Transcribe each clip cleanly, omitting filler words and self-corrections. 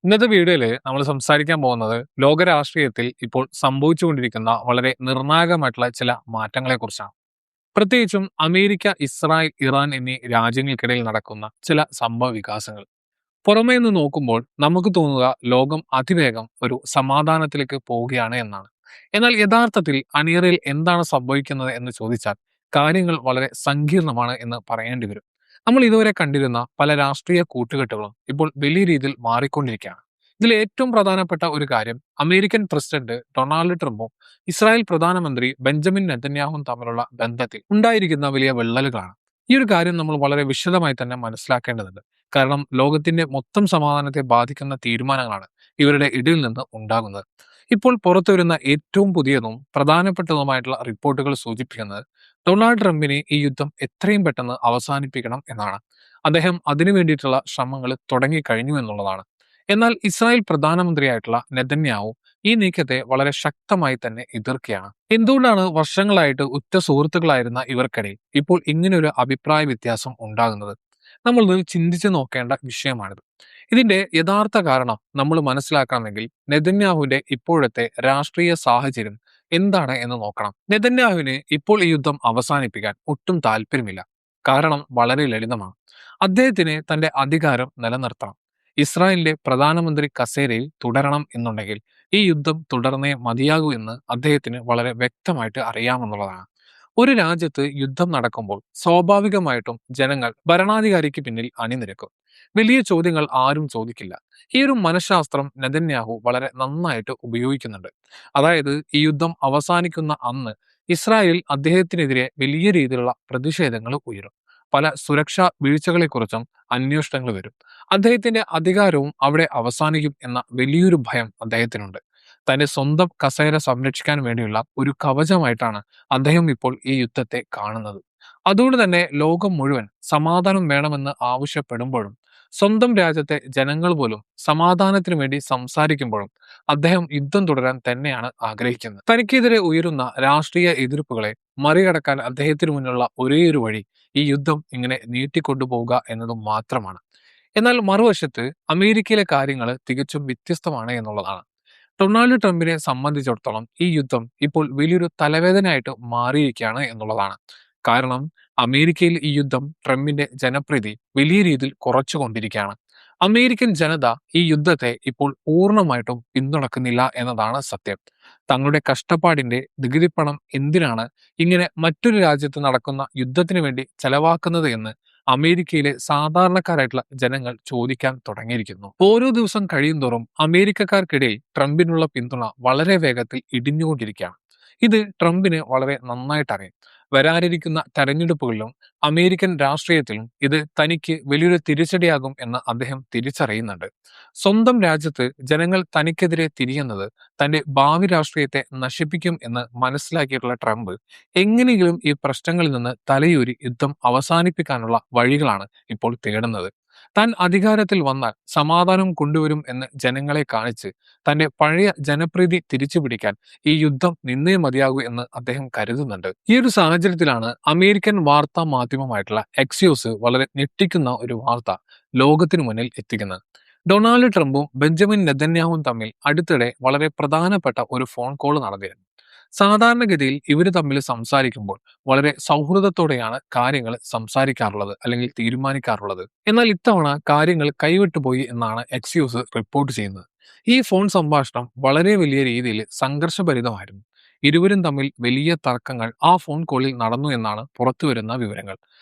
ഇന്നത്തെ വീഡിയോയിൽ നമ്മൾ സംസാരിക്കാൻ പോകുന്നത് ലോക രാഷ്ട്രീയത്തിൽ ഇപ്പോൾ സംഭവിച്ചുകൊണ്ടിരിക്കുന്ന വളരെ നിർണായകമായിട്ടുള്ള ചില മാറ്റങ്ങളെ കുറിച്ചാണ്. പ്രത്യേകിച്ചും അമേരിക്ക, ഇസ്രായേൽ, ഇറാൻ എന്നീ രാജ്യങ്ങൾക്കിടയിൽ നടക്കുന്ന ചില സംഭവ വികാസങ്ങൾ. പുറമേ നിന്ന് നോക്കുമ്പോൾ നമുക്ക് തോന്നുക ലോകം അതിവേഗം ഒരു സമാധാനത്തിലേക്ക് പോവുകയാണ് എന്നാണ്. എന്നാൽ യഥാർത്ഥത്തിൽ അണിയറയിൽ എന്താണ് സംഭവിക്കുന്നത് എന്ന് ചോദിച്ചാൽ കാര്യങ്ങൾ വളരെ സങ്കീർണമാണ് എന്ന് പറയേണ്ടി വരും. നമ്മൾ ഇതുവരെ കണ്ടിരുന്ന പല രാഷ്ട്രീയ കൂട്ടുകെട്ടുകളും ഇപ്പോൾ വലിയ രീതിയിൽ മാറിക്കൊണ്ടിരിക്കുകയാണ്. ഇതിൽ ഏറ്റവും പ്രധാനപ്പെട്ട ഒരു കാര്യം അമേരിക്കൻ പ്രസിഡന്റ് ഡൊണാൾഡ് ട്രംപും ഇസ്രായേൽ പ്രധാനമന്ത്രി ബെഞ്ചമിൻ നെതന്യാഹുവും തമ്മിലുള്ള ബന്ധത്തിൽ ഉണ്ടായിരിക്കുന്ന വലിയ വിള്ളലുകളാണ്. ഈ ഒരു കാര്യം നമ്മൾ വളരെ വിശദമായി തന്നെ മനസ്സിലാക്കേണ്ടതുണ്ട്. കാരണം ലോകത്തിന്റെ മൊത്തം സമാധാനത്തെ ബാധിക്കുന്ന തീരുമാനങ്ങളാണ് ഇവരുടെ ഇടയിൽ നിന്ന് ഉണ്ടാകുന്നത്. ഇപ്പോൾ പുറത്തുവരുന്ന ഏറ്റവും പുതിയതും പ്രധാനപ്പെട്ടതുമായിട്ടുള്ള റിപ്പോർട്ടുകൾ സൂചിപ്പിക്കുന്നത് ഡൊണാൾഡ് ട്രംപിനെ ഈ യുദ്ധം എത്രയും പെട്ടെന്ന് അവസാനിപ്പിക്കണം എന്നാണ്. അദ്ദേഹം അതിനു വേണ്ടിയിട്ടുള്ള ശ്രമങ്ങൾ തുടങ്ങിക്കഴിഞ്ഞു എന്നുള്ളതാണ്. എന്നാൽ ഇസ്രായേൽ പ്രധാനമന്ത്രിയായിട്ടുള്ള നെതന്യാഹു ഈ നീക്കത്തെ വളരെ ശക്തമായി തന്നെ എതിർക്കുകയാണ്. എന്തുകൊണ്ടാണ് വർഷങ്ങളായിട്ട് ഉറ്റ സുഹൃത്തുക്കളായിരുന്ന ഇവർക്കിടയിൽ ഇപ്പോൾ ഇങ്ങനൊരു അഭിപ്രായ വ്യത്യാസം ഉണ്ടാകുന്നത്? നമ്മൾ ഇത് ചിന്തിച്ചു നോക്കേണ്ട വിഷയമാണിത്. ഇതിന്റെ യഥാർത്ഥ കാരണം നമ്മൾ മനസ്സിലാക്കണമെങ്കിൽ നെതന്യാഹുവിന്റെ ഇപ്പോഴത്തെ രാഷ്ട്രീയ സാഹചര്യം എന്താണ് എന്ന് നോക്കണം. നെതന്യാഹുവിന് ഇപ്പോൾ ഈ യുദ്ധം അവസാനിപ്പിക്കാൻ ഒട്ടും താല്പര്യമില്ല. കാരണം വളരെ ലളിതമാണ്. അദ്ദേഹത്തിന് തന്റെ അധികാരം നിലനിർത്തണം. ഇസ്രായേലിന്റെ പ്രധാനമന്ത്രി കസേരയിൽ തുടരണം എന്നുണ്ടെങ്കിൽ ഈ യുദ്ധം തുടർന്നേ മതിയാകൂ എന്ന് അദ്ദേഹത്തിന് വളരെ വ്യക്തമായിട്ട് അറിയാമെന്നുള്ളതാണ്. ഒരു രാജ്യത്ത് യുദ്ധം നടക്കുമ്പോൾ സ്വാഭാവികമായിട്ടും ജനങ്ങൾ ഭരണാധികാരിക്ക് പിന്നിൽ അണിനിരക്കും. വലിയ ചോദ്യങ്ങൾ ആരും ചോദിക്കില്ല. ഈ ഒരു മനഃശാസ്ത്രം നെതന്യാഹു വളരെ നന്നായിട്ട് ഉപയോഗിക്കുന്നുണ്ട്. അതായത് ഈ യുദ്ധം അവസാനിക്കുന്ന അന്ന് ഇസ്രായേൽ അദ്ദേഹത്തിനെതിരെ വലിയ രീതിയിലുള്ള പ്രതിഷേധങ്ങൾ ഉയരും. പല സുരക്ഷാ വീഴ്ചകളെക്കുറിച്ചും അന്വേഷണങ്ങൾ വരും. അദ്ദേഹത്തിന്റെ അധികാരവും അവിടെ അവസാനിക്കും എന്ന വലിയൊരു ഭയം അദ്ദേഹത്തിനുണ്ട്. തന്റെ സ്വന്തം കസേര സംരക്ഷിക്കാൻ വേണ്ടിയുള്ള ഒരു കവചമായിട്ടാണ് അദ്ദേഹം ഇപ്പോൾ ഈ യുദ്ധത്തെ കാണുന്നത്. അതുകൊണ്ട് തന്നെ ലോകം മുഴുവൻ സമാധാനം വേണമെന്ന് ആവശ്യപ്പെടുമ്പോഴും സ്വന്തം രാജ്യത്തെ ജനങ്ങൾ പോലും സമാധാനത്തിന് വേണ്ടി സംസാരിക്കുമ്പോഴും അദ്ദേഹം യുദ്ധം തുടരാൻ തന്നെയാണ് ആഗ്രഹിക്കുന്നത്. തനിക്കെതിരെ ഉയരുന്ന രാഷ്ട്രീയ എതിർപ്പുകളെ മറികടക്കാൻ അദ്ദേഹത്തിന് മുന്നിലുള്ള ഒരേയൊരു വഴി ഈ യുദ്ധം ഇങ്ങനെ നീട്ടിക്കൊണ്ടുപോവുക എന്നതും മാത്രമാണ്. എന്നാൽ മറുവശത്ത് അമേരിക്കയിലെ കാര്യങ്ങൾ തികച്ചും വ്യത്യസ്തമാണ് എന്നുള്ളതാണ്. ഡൊണാൾഡ് ട്രംപിനെ സംബന്ധിച്ചിടത്തോളം ഈ യുദ്ധം ഇപ്പോൾ വലിയൊരു തലവേദനയായിട്ട് മാറിയിരിക്കുകയാണ് എന്നുള്ളതാണ്. കാരണം അമേരിക്കയിൽ ഈ യുദ്ധം ട്രംപിന്റെ ജനപ്രീതി വലിയ രീതിയിൽ കുറച്ചുകൊണ്ടിരിക്കുകയാണ്. അമേരിക്കൻ ജനത ഈ യുദ്ധത്തെ ഇപ്പോൾ പൂർണ്ണമായിട്ടും പിന്തുണക്കുന്നില്ല എന്നതാണ് സത്യം. തങ്ങളുടെ കഷ്ടപ്പാടിന്റെ നികുതിപ്പണം എന്തിനാണ് ഇങ്ങനെ മറ്റൊരു രാജ്യത്ത് നടക്കുന്ന യുദ്ധത്തിന് വേണ്ടി ചെലവാക്കുന്നത് എന്ന് അമേരിക്കയിലെ സാധാരണക്കാരായിട്ടുള്ള ജനങ്ങൾ ചോദിക്കാൻ തുടങ്ങിയിരിക്കുന്നു. ഓരോ ദിവസം കഴിയുന്തോറും അമേരിക്കക്കാർക്കിടയിൽ ട്രംപിനുള്ള പിന്തുണ വളരെ വേഗത്തിൽ ഇടിഞ്ഞുകൊണ്ടിരിക്കുകയാണ്. ഇത് ട്രംപിന് വളരെ നന്നായിട്ട് അറിയാം. വരാനിരിക്കുന്ന തെരഞ്ഞെടുപ്പുകളിലും അമേരിക്കൻ രാഷ്ട്രീയത്തിലും ഇത് തനിക്ക് വലിയൊരു തിരിച്ചടിയാകും എന്ന് അദ്ദേഹം തിരിച്ചറിയുന്നുണ്ട്. സ്വന്തം രാജ്യത്ത് ജനങ്ങൾ തനിക്കെതിരെ തിരിയുന്നത് തന്റെ ഭാവി രാഷ്ട്രീയത്തെ നശിപ്പിക്കും എന്ന് മനസ്സിലാക്കിയിട്ടുള്ള ട്രംപ് എങ്ങനെയെങ്കിലും ഈ പ്രശ്നങ്ങളിൽ നിന്ന് തലയൂരി യുദ്ധം അവസാനിപ്പിക്കാനുള്ള വഴികളാണ് ഇപ്പോൾ തേടുന്നത്. താൻ അധികാരത്തിൽ വന്നാൽ സമാധാനം കൊണ്ടുവരും എന്ന് ജനങ്ങളെ കാണിച്ച് തന്റെ പഴയ ജനപ്രീതി തിരിച്ചുപിടിക്കാൻ ഈ യുദ്ധം നിന്നേ മതിയാകൂ എന്ന് അദ്ദേഹം കരുതുന്നുണ്ട്. ഈ ഒരു സാഹചര്യത്തിലാണ് അമേരിക്കൻ വാർത്താ മാധ്യമമായിട്ടുള്ള എക്സിയോസ് വളരെ ഞെട്ടിക്കുന്ന ഒരു വാർത്ത ലോകത്തിനു മുന്നിൽ എത്തിക്കുന്നത്. ഡൊണാൾഡ് ട്രംപും ബെഞ്ചമിൻ നെതന്യാഹുവും തമ്മിൽ അടുത്തിടെ വളരെ പ്രധാനപ്പെട്ട ഒരു ഫോൺ കോൾ നടന്നിരുന്നു. സാധാരണഗതിയിൽ ഇവർ തമ്മിൽ സംസാരിക്കുമ്പോൾ വളരെ സൗഹൃദത്തോടെയാണ് കാര്യങ്ങൾ സംസാരിക്കാറുള്ളത് അല്ലെങ്കിൽ തീരുമാനിക്കാറുള്ളത്. എന്നാൽ ഇത്തവണ കാര്യങ്ങൾ കൈവിട്ടുപോയി എന്നാണ് എക്സിയോസ് റിപ്പോർട്ട് ചെയ്യുന്നത്. ഈ ഫോൺ സംഭാഷണം വളരെ വലിയ രീതിയിൽ സംഘർഷഭരിതമായിരുന്നു. ഇരുവരും തമ്മിൽ വലിയ തർക്കങ്ങൾ ആ ഫോൺ കോളിൽ നടന്നു എന്നാണ് പുറത്തുവരുന്ന വിവരങ്ങൾ.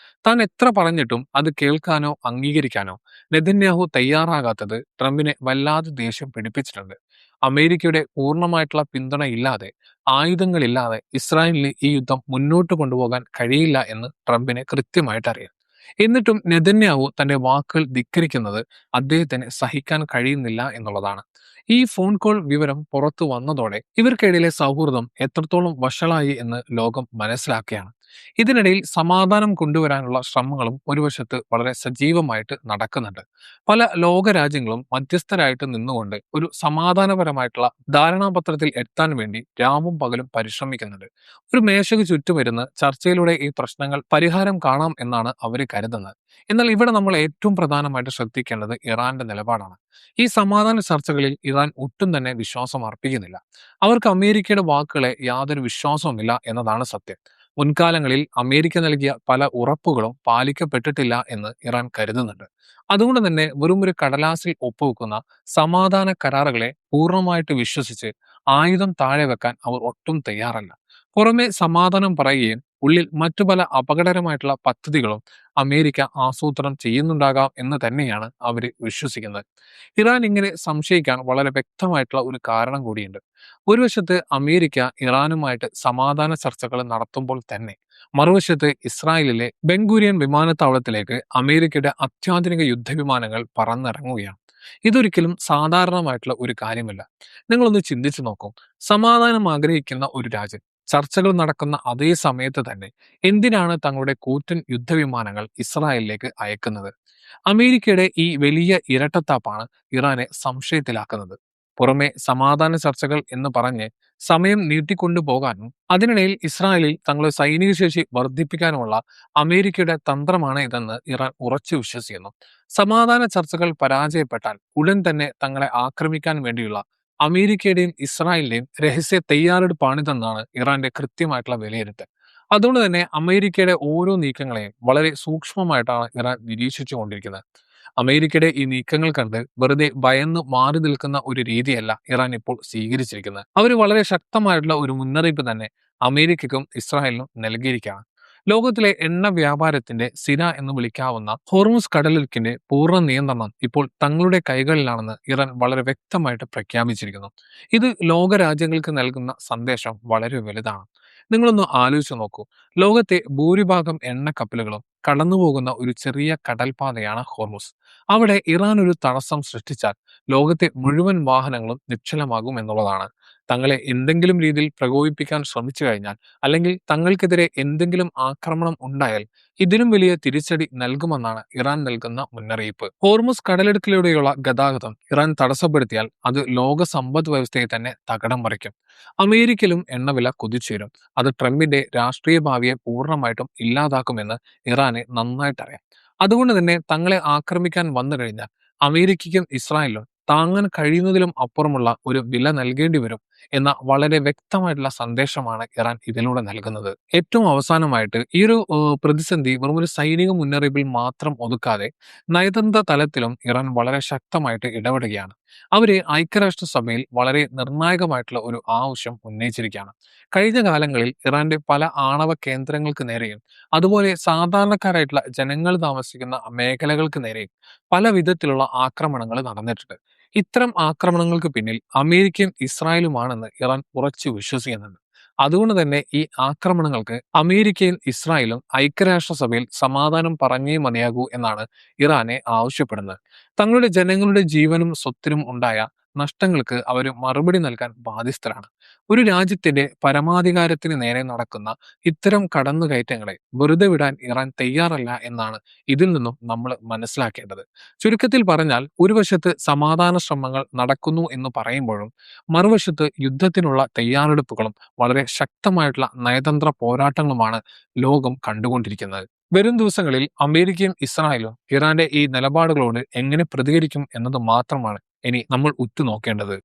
താൻ എത്ര പറഞ്ഞിട്ടും അത് കേൾക്കാനോ അംഗീകരിക്കാനോ നെതന്യാഹു തയ്യാറാകാത്തത് ട്രംപിനെ വല്ലാതെ ദേഷ്യം പിടിപ്പിച്ചിട്ടുണ്ട്. അമേരിക്കയുടെ പൂർണ്ണമായിട്ടുള്ള പിന്തുണ ഇല്ലാതെ, ആയുധങ്ങളില്ലാതെ ഇസ്രായേലിന് ഈ യുദ്ധം മുന്നോട്ട് കൊണ്ടുപോകാൻ കഴിയില്ല എന്ന് ട്രംപിന് കൃത്യമായിട്ട് അറിയാം. എന്നിട്ടും നെതന്യാഹു തന്റെ വാക്കുകൾ ധിക്കരിക്കുന്നത് അദ്ദേഹത്തിന് സഹിക്കാൻ കഴിയുന്നില്ല എന്നുള്ളതാണ്. ഈ ഫോൺ കോൾ വിവരം പുറത്തു വന്നതോടെ ഇവർക്കിടയിലെ സൗഹൃദം എത്രത്തോളം വഷളായി എന്ന് ലോകം മനസ്സിലാക്കുകയാണ്. ഇതിനിടയിൽ സമാധാനം കൊണ്ടുവരാനുള്ള ശ്രമങ്ങളും ഒരു വശത്ത് വളരെ സജീവമായിട്ട് നടക്കുന്നുണ്ട്. പല ലോകരാജ്യങ്ങളും മധ്യസ്ഥരായിട്ട് നിന്നുകൊണ്ട് ഒരു സമാധാനപരമായിട്ടുള്ള ധാരണാപത്രത്തിൽ എത്താൻ വേണ്ടി രാവും പകലും പരിശ്രമിക്കുന്നുണ്ട്. ഒരു മേശയ്ക്ക് ചുറ്റുമിരുന്ന് ചർച്ചയിലൂടെ ഈ പ്രശ്നങ്ങൾ പരിഹാരം കാണാം എന്നാണ് അവർ കരുതുന്നത്. എന്നാൽ ഇവിടെ നമ്മൾ ഏറ്റവും പ്രധാനമായിട്ട് ശ്രദ്ധിക്കേണ്ടത് ഇറാന്റെ നിലപാടാണ്. ഈ സമാധാന ചർച്ചകളിൽ ഇറാൻ ഒട്ടും തന്നെ വിശ്വാസം അർപ്പിക്കുന്നില്ല. അവർക്ക് അമേരിക്കയുടെ വാക്കുകളെ യാതൊരു വിശ്വാസവുമില്ല എന്നതാണ് സത്യം. മുൻകാലങ്ങളിൽ അമേരിക്ക നൽകിയ പല ഉറപ്പുകളും പാലിക്കപ്പെട്ടിട്ടില്ല എന്ന് ഇറാൻ കരുതുന്നുണ്ട്. അതുകൊണ്ട് തന്നെ വെറും ഒരു കടലാസിൽ ഒപ്പുവെക്കുന്ന സമാധാന കരാറുകളെ പൂർണ്ണമായിട്ട് വിശ്വസിച്ച് ആയുധം താഴെ വെക്കാൻ അവർ ഒട്ടും തയ്യാറല്ല. പുറമെ സമാധാനം പറയുകയും ഉള്ളിൽ മറ്റു പല അപകടകരമായിട്ടുള്ള പദ്ധതികളും അമേരിക്ക ആസൂത്രണം ചെയ്യുന്നുണ്ടാകാം എന്ന് തന്നെയാണ് അവർ വിശ്വസിക്കുന്നത്. ഇറാൻ ഇങ്ങനെ സംശയിക്കാൻ വളരെ വ്യക്തമായിട്ടുള്ള ഒരു കാരണം കൂടിയുണ്ട്. ഒരു വശത്ത് അമേരിക്ക ഇറാനുമായിട്ട് സമാധാന ചർച്ചകൾ നടത്തുമ്പോൾ തന്നെ മറുവശത്ത് ഇസ്രായേലിലെ ബെൻഗൂരിയൻ വിമാനത്താവളത്തിലേക്ക് അമേരിക്കയുടെ അത്യാധുനിക യുദ്ധവിമാനങ്ങൾ പറന്നിറങ്ങുകയാണ്. ഇതൊരിക്കലും സാധാരണമായിട്ടുള്ള ഒരു കാര്യമല്ല. നിങ്ങളൊന്ന് ചിന്തിച്ചു നോക്കൂ. സമാധാനം ആഗ്രഹിക്കുന്ന ഒരു രാജ്യം ചർച്ചകൾ നടക്കുന്ന അതേ സമയത്ത് തന്നെ എന്തിനാണ് തങ്ങളുടെ കൂറ്റൻ യുദ്ധവിമാനങ്ങൾ ഇസ്രായേലിലേക്ക് അയക്കുന്നത്? അമേരിക്കയുടെ ഈ വലിയ ഇരട്ടത്താപ്പാണ് ഇറാനെ സംശയത്തിലാക്കുന്നത്. പുറമെ സമാധാന ചർച്ചകൾ എന്ന് പറഞ്ഞ് സമയം നീട്ടിക്കൊണ്ടു പോകാനും അതിനിടയിൽ ഇസ്രായേലിൽ തങ്ങളുടെ സൈനിക ശേഷി വർദ്ധിപ്പിക്കാനുമുള്ള അമേരിക്കയുടെ തന്ത്രമാണ് ഇതെന്ന് ഇറാൻ ഉറച്ചു വിശ്വസിക്കുന്നു. സമാധാന ചർച്ചകൾ പരാജയപ്പെട്ടാൽ ഉടൻ തന്നെ തങ്ങളെ ആക്രമിക്കാൻ വേണ്ടിയുള്ള അമേരിക്കയുടെയും ഇസ്രായേലിന്റെയും രഹസ്യ തയ്യാറെടുപ്പാണിതെന്നാണ് ഇറാന്റെ കൃത്യമായിട്ടുള്ള വിലയിരുത്തൽ. അതുകൊണ്ട് തന്നെ അമേരിക്കയുടെ ഓരോ നീക്കങ്ങളെയും വളരെ സൂക്ഷ്മമായിട്ടാണ് ഇറാൻ നിരീക്ഷിച്ചു കൊണ്ടിരിക്കുന്നത്. അമേരിക്കയുടെ ഈ നീക്കങ്ങൾ കണ്ട് വെറുതെ ഭയന്ന് മാറി നിൽക്കുന്ന ഒരു രീതിയല്ല ഇറാൻ ഇപ്പോൾ സ്വീകരിച്ചിരിക്കുന്നത്. അവർ വളരെ ശക്തമായിട്ടുള്ള ഒരു മുന്നറിയിപ്പ് തന്നെ അമേരിക്കയ്ക്കും ഇസ്രായേലിനും നൽകിയിരിക്കുകയാണ്. ലോകത്തിലെ എണ്ണ വ്യാപാരത്തിന്റെ സിര എന്ന് വിളിക്കാവുന്ന ഹോർമുസ് കടലിടുക്കിന്റെ പൂർണ്ണ നിയന്ത്രണം ഇപ്പോൾ തങ്ങളുടെ കൈകളിലാണെന്ന് ഇറാൻ വളരെ വ്യക്തമായിട്ട് പ്രഖ്യാപിച്ചിരിക്കുന്നു. ഇത് ലോകരാജ്യങ്ങൾക്ക് നൽകുന്ന സന്ദേശം വളരെ വലുതാണ്. നിങ്ങളൊന്ന് ആലോചിച്ച് നോക്കൂ. ലോകത്തെ ഭൂരിഭാഗം എണ്ണ കപ്പലുകളും കടന്നുപോകുന്ന ഒരു ചെറിയ കടൽപാതയാണ് ഹോർമുസ്. അവിടെ ഇറാൻ ഒരു തടസ്സം സൃഷ്ടിച്ചാൽ ലോകത്തെ മുഴുവൻ വാഹനങ്ങളും നിശ്ചലമാകും എന്നുള്ളതാണ്. തങ്ങളെ എന്തെങ്കിലും രീതിയിൽ പ്രകോപിപ്പിക്കാൻ ശ്രമിച്ചു കഴിഞ്ഞാൽ അല്ലെങ്കിൽ തങ്ങൾക്കെതിരെ എന്തെങ്കിലും ആക്രമണം ഉണ്ടായാൽ ഇതിലും വലിയ തിരിച്ചടി നൽകുമെന്നാണ് ഇറാൻ നൽകുന്ന മുന്നറിയിപ്പ്. ഹോർമുസ് കടലിടുക്കിലൂടെയുള്ള ഗതാഗതം ഇറാൻ തടസ്സപ്പെടുത്തിയാൽ അത് ലോക സമ്പദ് വ്യവസ്ഥയെ തന്നെ തകിടം മറിക്കും. അമേരിക്കയിലും എണ്ണവില കുതിച്ചുയരും. അത് ട്രംപിന്റെ രാഷ്ട്രീയ ഭാവിയെ പൂർണ്ണമായിട്ടും ഇല്ലാതാക്കുമെന്ന് ഇറാന് നന്നായിട്ടറിയാം. അതുകൊണ്ട് തന്നെ തങ്ങളെ ആക്രമിക്കാൻ വന്നു കഴിഞ്ഞാൽ അമേരിക്കയ്ക്കും ഇസ്രായേലിനും താങ്ങാൻ കഴിയുന്നതിലും അപ്പുറമുള്ള ഒരു വില നൽകേണ്ടി വരും എന്ന വളരെ വ്യക്തമായിട്ടുള്ള സന്ദേശമാണ് ഇറാൻ ഇതിലൂടെ നൽകുന്നത്. ഏറ്റവും അവസാനമായിട്ട് ഈ ഒരു പ്രതിസന്ധി വെറും ഒരു സൈനിക മുന്നറിയിപ്പിൽ മാത്രം ഒതുക്കാതെ നയതന്ത്ര തലത്തിലും ഇറാൻ വളരെ ശക്തമായിട്ട് ഇടപെടുകയാണ്. അവര് ഐക്യരാഷ്ട്രസഭയിൽ വളരെ നിർണായകമായിട്ടുള്ള ഒരു ആവശ്യം ഉന്നയിച്ചിരിക്കുകയാണ്. കഴിഞ്ഞ കാലങ്ങളിൽ ഇറാന്റെ പല ആണവ കേന്ദ്രങ്ങൾക്ക് നേരെയും അതുപോലെ സാധാരണക്കാരായിട്ടുള്ള ജനങ്ങൾ താമസിക്കുന്ന മേഖലകൾക്ക് നേരെയും പല വിധത്തിലുള്ള ആക്രമണങ്ങൾ നടന്നിട്ടുണ്ട്. ഇത്തരം ആക്രമണങ്ങൾക്ക് പിന്നിൽ അമേരിക്കയും ഇസ്രായേലുമാണെന്ന് ഇറാൻ ഉറച്ചു വിശ്വസിക്കുന്നുണ്ട്. അതുകൊണ്ട് തന്നെ ഈ ആക്രമണങ്ങൾക്ക് അമേരിക്കയും ഇസ്രായേലും ഐക്യരാഷ്ട്രസഭയിൽ സമാധാനം പറഞ്ഞേ മതിയാകൂ എന്നാണ് ഇറാനെ ആവശ്യപ്പെടുന്നത്. തങ്ങളുടെ ജനങ്ങളുടെ ജീവനും സ്വത്തിനും ഉണ്ടായ നഷ്ടങ്ങൾക്ക് അവർ മറുപടി നൽകാൻ ബാധ്യസ്ഥരാണ്. ഒരു രാജ്യത്തിന്റെ പരമാധികാരത്തിന് നേരെ നടക്കുന്ന ഇത്തരം കടന്നുകയറ്റങ്ങളെ വെറുതെ വിടാൻ ഇറാൻ തയ്യാറല്ല എന്നാണ് ഇതിൽ നിന്നും നമ്മൾ മനസ്സിലാക്കേണ്ടത്. ചുരുക്കത്തിൽ പറഞ്ഞാൽ ഒരു വശത്ത് സമാധാന ശ്രമങ്ങൾ നടക്കുന്നു എന്ന് പറയുമ്പോഴും മറുവശത്ത് യുദ്ധത്തിനുള്ള തയ്യാറെടുപ്പുകളും വളരെ ശക്തമായിട്ടുള്ള നയതന്ത്ര പോരാട്ടങ്ങളുമാണ് ലോകം കണ്ടുകൊണ്ടിരിക്കുന്നത്. വരും ദിവസങ്ങളിൽ അമേരിക്കയും ഇസ്രായേലും ഇറാന്റെ ഈ നിലപാടുകളോട് എങ്ങനെ പ്രതികരിക്കും എന്നത് മാത്രമാണ് ഇനി നമ്മൾ ഉറ്റുനോക്കേണ്ടത്.